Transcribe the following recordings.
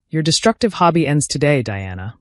Your destructive hobby ends today, Diana.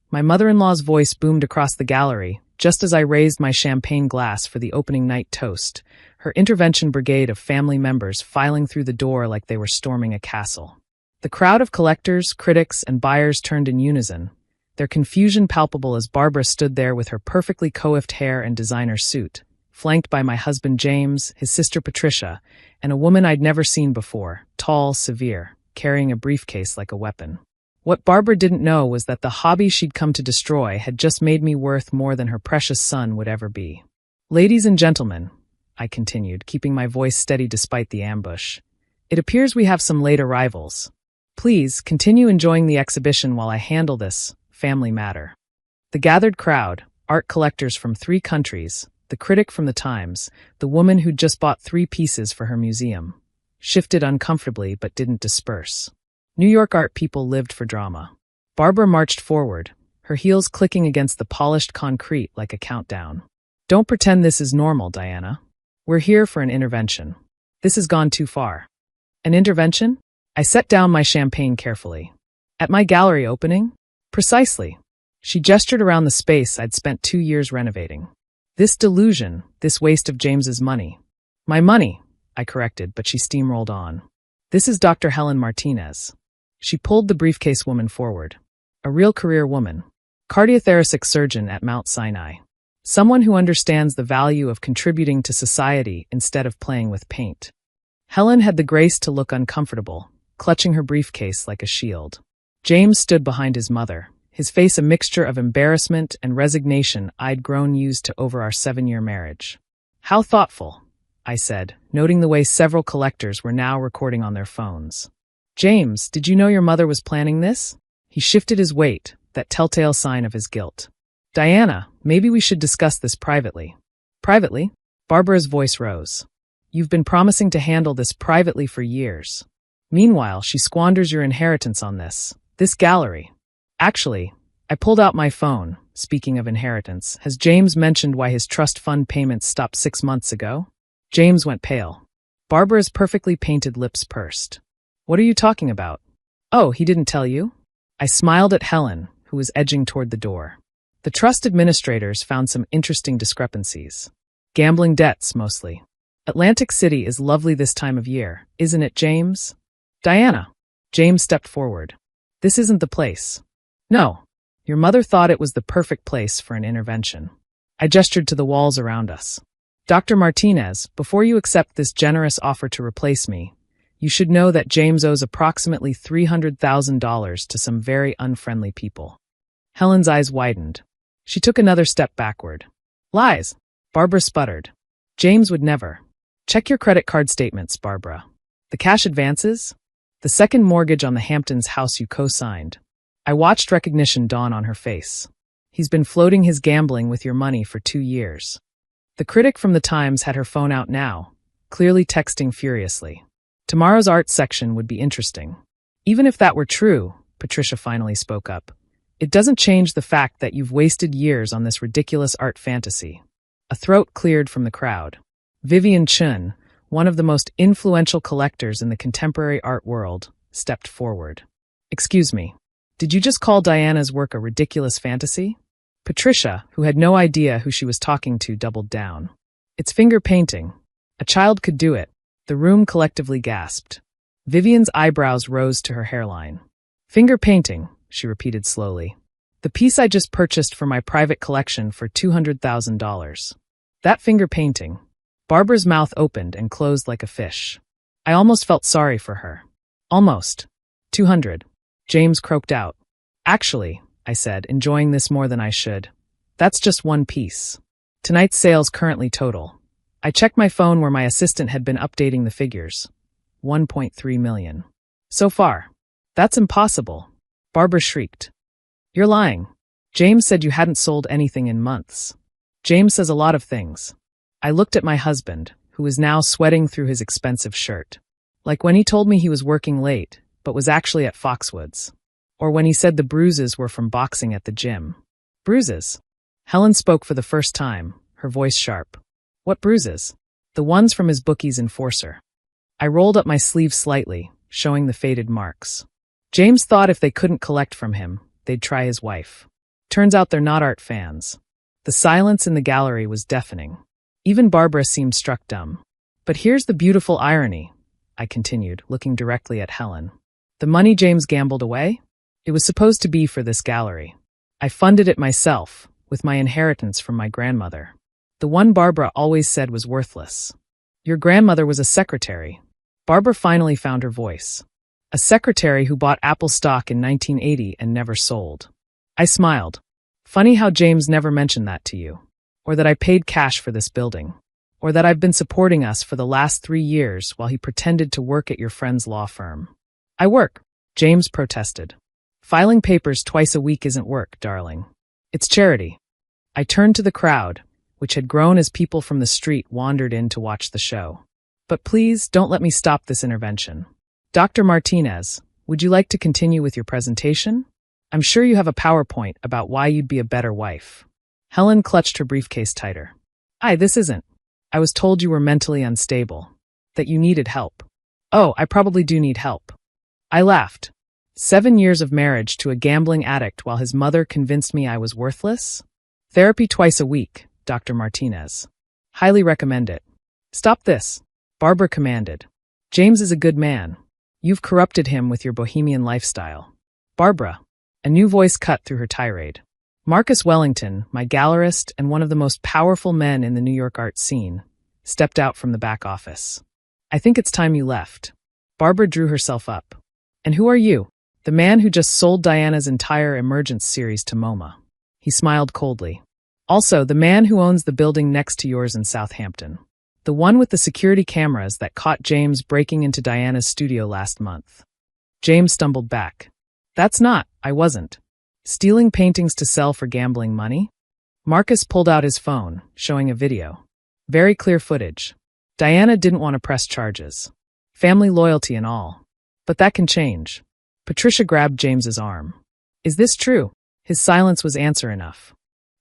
My mother-in-law's voice boomed across the gallery, just as I raised my champagne glass for the opening night toast, her intervention brigade of family members filing through the door like they were storming a castle. The crowd of collectors, critics, and buyers turned in unison, their confusion palpable as Barbara stood there with her perfectly coiffed hair and designer suit, flanked by my husband James, his sister Patricia, and a woman I'd never seen before, tall, severe, carrying a briefcase like a weapon. What Barbara didn't know was that the hobby she'd come to destroy had just made me worth more than her precious son would ever be. Ladies and gentlemen, I continued, keeping my voice steady despite the ambush, it appears we have some late arrivals. Please continue enjoying the exhibition while I handle this family matter. The gathered crowd, art collectors from 3 countries, the critic from the Times, the woman who'd just bought 3 pieces for her museum, shifted uncomfortably but didn't disperse. New York art people lived for drama. Barbara marched forward, her heels clicking against the polished concrete like a countdown. Don't pretend this is normal, Diana. We're here for an intervention. This has gone too far. An intervention? I set down my champagne carefully. At my gallery opening? Precisely. She gestured around the space I'd spent 2 years renovating. This delusion, this waste of James's money. My money, I corrected, but she steamrolled on. This is Dr. Helen Martinez. She pulled the briefcase woman forward. A real career woman. Cardiothoracic surgeon at Mount Sinai. Someone who understands the value of contributing to society instead of playing with paint. Helen had the grace to look uncomfortable, clutching her briefcase like a shield. James stood behind his mother, his face a mixture of embarrassment and resignation I'd grown used to over our 7-year marriage. How thoughtful, I said, noting the way several collectors were now recording on their phones. James, did you know your mother was planning this? He shifted his weight, that telltale sign of his guilt. Diana, maybe we should discuss this privately. Privately? Barbara's voice rose. You've been promising to handle this privately for years. Meanwhile, she squanders your inheritance on this gallery. Actually, I pulled out my phone. Speaking of inheritance, has James mentioned why his trust fund payments stopped 6 months ago? James went pale. Barbara's perfectly painted lips pursed. What are you talking about? Oh, he didn't tell you? I smiled at Helen, who was edging toward the door. The trust administrators found some interesting discrepancies. Gambling debts, mostly. Atlantic City is lovely this time of year, isn't it, James? Diana. James stepped forward. This isn't the place. No. Your mother thought it was the perfect place for an intervention. I gestured to the walls around us. Dr. Martinez, before you accept this generous offer to replace me, you should know that James owes approximately $300,000 to some very unfriendly people. Helen's eyes widened. She took another step backward. Lies. Barbara sputtered. James would never. Check your credit card statements, Barbara. The cash advances? The second mortgage on the Hamptons house you co-signed. I watched recognition dawn on her face. He's been floating his gambling with your money for 2 years. The critic from the Times had her phone out now, clearly texting furiously. Tomorrow's art section would be interesting. Even if that were true, Patricia finally spoke up, it doesn't change the fact that you've wasted years on this ridiculous art fantasy. A throat cleared from the crowd. Vivian Chun, one of the most influential collectors in the contemporary art world, stepped forward. Excuse me, did you just call Diana's work a ridiculous fantasy? Patricia, who had no idea who she was talking to, doubled down. It's finger painting. A child could do it. The room collectively gasped. Vivian's eyebrows rose to her hairline. Finger painting, she repeated slowly. The piece I just purchased for my private collection for $200,000. That finger painting. Barbara's mouth opened and closed like a fish. I almost felt sorry for her. Almost. 200. James croaked out. Actually, I said, enjoying this more than I should. That's just one piece. Tonight's sales currently total. I checked my phone where my assistant had been updating the figures. 1.3 million. So far. That's impossible. Barbara shrieked. You're lying. James said you hadn't sold anything in months. James says a lot of things. I looked at my husband, who was now sweating through his expensive shirt. Like when he told me he was working late, but was actually at Foxwoods. Or when he said the bruises were from boxing at the gym. Bruises? Helen spoke for the first time, her voice sharp. What bruises? The ones from his bookie's enforcer. I rolled up my sleeve slightly, showing the faded marks. James thought if they couldn't collect from him, they'd try his wife. Turns out they're not art fans. The silence in the gallery was deafening. Even Barbara seemed struck dumb. But here's the beautiful irony, I continued, looking directly at Helen. The money James gambled away? It was supposed to be for this gallery. I funded it myself, with my inheritance from my grandmother. The one Barbara always said was worthless. Your grandmother was a secretary. Barbara finally found her voice. A secretary who bought Apple stock in 1980 and never sold. I smiled. Funny how James never mentioned that to you. Or that I paid cash for this building. Or that I've been supporting us for the last 3 years while he pretended to work at your friend's law firm. I work, James protested. Filing papers twice a week isn't work, darling. It's charity. I turned to the crowd, which had grown as people from the street wandered in to watch the show. But please don't let me stop this intervention. Dr. Martinez, would you like to continue with your presentation? I'm sure you have a PowerPoint about why you'd be a better wife. Helen clutched her briefcase tighter. This isn't. I was told you were mentally unstable. That you needed help. Oh, I probably do need help. I laughed. 7 years of marriage to a gambling addict while his mother convinced me I was worthless? Therapy twice a week, Dr. Martinez. Highly recommend it. Stop this, Barbara commanded. James is a good man. You've corrupted him with your bohemian lifestyle. Barbara. A new voice cut through her tirade. Marcus Wellington, my gallerist and one of the most powerful men in the New York art scene, stepped out from the back office. I think it's time you left. Barbara drew herself up. And who are you? The man who just sold Diana's entire Emergence series to MoMA. He smiled coldly. Also, the man who owns the building next to yours in Southampton. The one with the security cameras that caught James breaking into Diana's studio last month. James stumbled back. I wasn't. Stealing paintings to sell for gambling money? Marcus pulled out his phone, showing a video. Very clear footage. Diana didn't want to press charges. Family loyalty and all. But that can change. Patricia grabbed James's arm. Is this true? His silence was answer enough.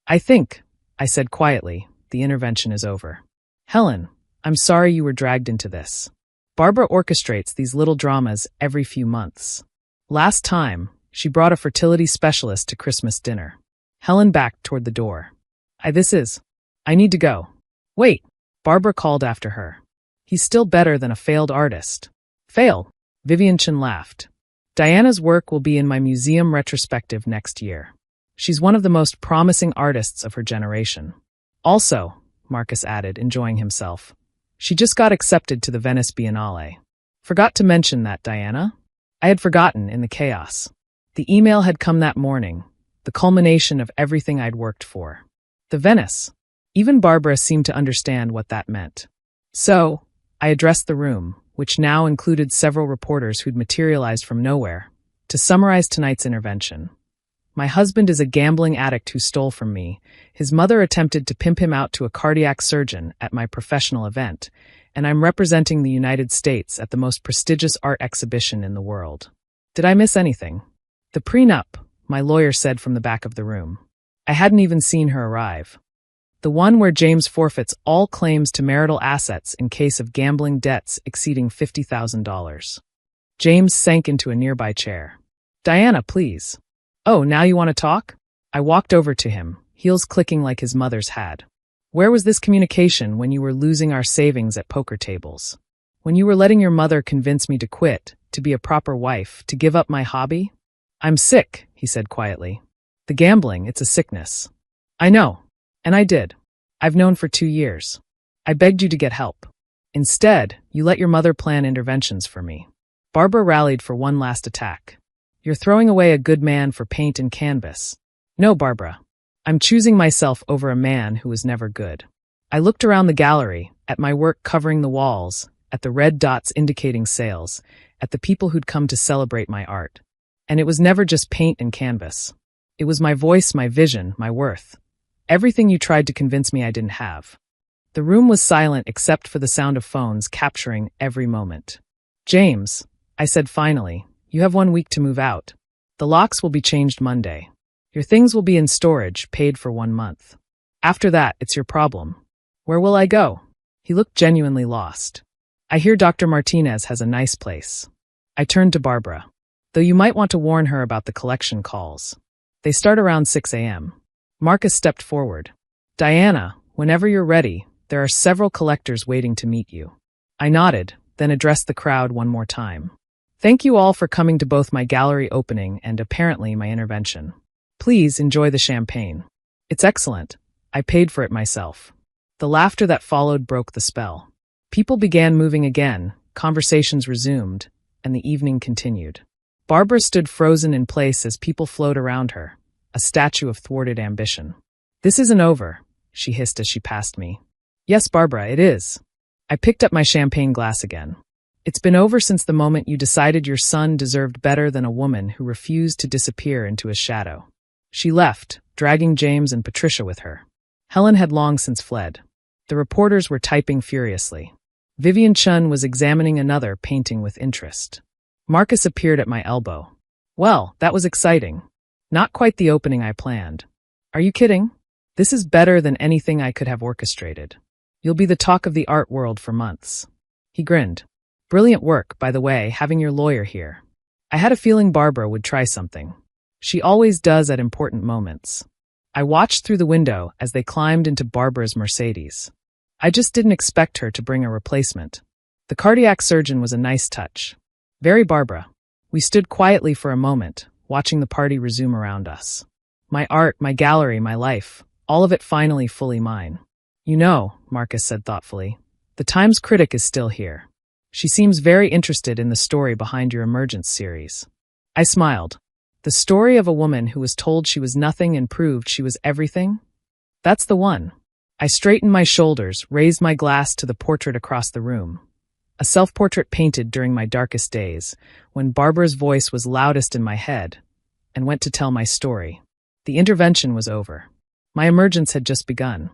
I think, I said quietly, the intervention is over. Helen, I'm sorry you were dragged into this. Barbara orchestrates these little dramas every few months. Last time, she brought a fertility specialist to Christmas dinner. Helen backed toward the door. I need to go. Wait, Barbara called after her. He's still better than a failed artist. Failed? Vivian Chin laughed. Diana's work will be in my museum retrospective next year. She's one of the most promising artists of her generation. Also, Marcus added, enjoying himself, she just got accepted to the Venice Biennale. Forgot to mention that, Diana? I had forgotten in the chaos. The email had come that morning, the culmination of everything I'd worked for. The Venice. Even Barbara seemed to understand what that meant. So, I addressed the room, which now included several reporters who'd materialized from nowhere, to summarize tonight's intervention. My husband is a gambling addict who stole from me. His mother attempted to pimp him out to a cardiac surgeon at my professional event, and I'm representing the United States at the most prestigious art exhibition in the world. Did I miss anything? The prenup, my lawyer said from the back of the room. I hadn't even seen her arrive. The one where James forfeits all claims to marital assets in case of gambling debts exceeding $50,000. James sank into a nearby chair. Diana, please. Oh, now you want to talk? I walked over to him, heels clicking like his mother's had. Where was this communication when you were losing our savings at poker tables? When you were letting your mother convince me to quit, to be a proper wife, to give up my hobby? I'm sick, he said quietly. The gambling, it's a sickness. I know. And I did. I've known for 2 years. I begged you to get help. Instead, you let your mother plan interventions for me. Barbara rallied for one last attack. You're throwing away a good man for paint and canvas. No, Barbara. I'm choosing myself over a man who was never good. I looked around the gallery, at my work covering the walls, at the red dots indicating sales, at the people who'd come to celebrate my art. And it was never just paint and canvas. It was my voice, my vision, my worth. Everything you tried to convince me I didn't have. The room was silent except for the sound of phones capturing every moment. James, I said finally, you have 1 week to move out. The locks will be changed Monday. Your things will be in storage, paid for 1 month. After that, it's your problem. Where will I go? He looked genuinely lost. I hear Dr. Martinez has a nice place. I turned to Barbara. though you might want to warn her about the collection calls. They start around 6 a.m. Marcus stepped forward. Diana, whenever you're ready, there are several collectors waiting to meet you. I nodded, then addressed the crowd one more time. Thank you all for coming to both my gallery opening and apparently my intervention. Please enjoy the champagne. It's excellent. I paid for it myself. The laughter that followed broke the spell. People began moving again, conversations resumed, and the evening continued. Barbara stood frozen in place as people flowed around her, a statue of thwarted ambition. This isn't over, she hissed as she passed me. Yes, Barbara, it is. I picked up my champagne glass again. It's been over since the moment you decided your son deserved better than a woman who refused to disappear into his shadow. She left, dragging James and Patricia with her. Helen had long since fled. The reporters were typing furiously. Vivian Chun was examining another painting with interest. Marcus appeared at my elbow. Well, that was exciting. Not quite the opening I planned. Are you kidding? This is better than anything I could have orchestrated. You'll be the talk of the art world for months. He grinned. Brilliant work, by the way, having your lawyer here. I had a feeling Barbara would try something. She always does at important moments. I watched through the window as they climbed into Barbara's Mercedes. I just didn't expect her to bring a replacement. The cardiac surgeon was a nice touch. Very Barbara. We stood quietly for a moment, watching the party resume around us. My art, my gallery, my life, all of it finally fully mine. You know, Marcus said thoughtfully, the Times critic is still here. She seems very interested in the story behind your Emergence series. I smiled. The story of a woman who was told she was nothing and proved she was everything? That's the one. I straightened my shoulders, raised my glass to the portrait across the room. A self-portrait painted during my darkest days, when Barbara's voice was loudest in my head, and went to tell my story. The intervention was over. My emergence had just begun.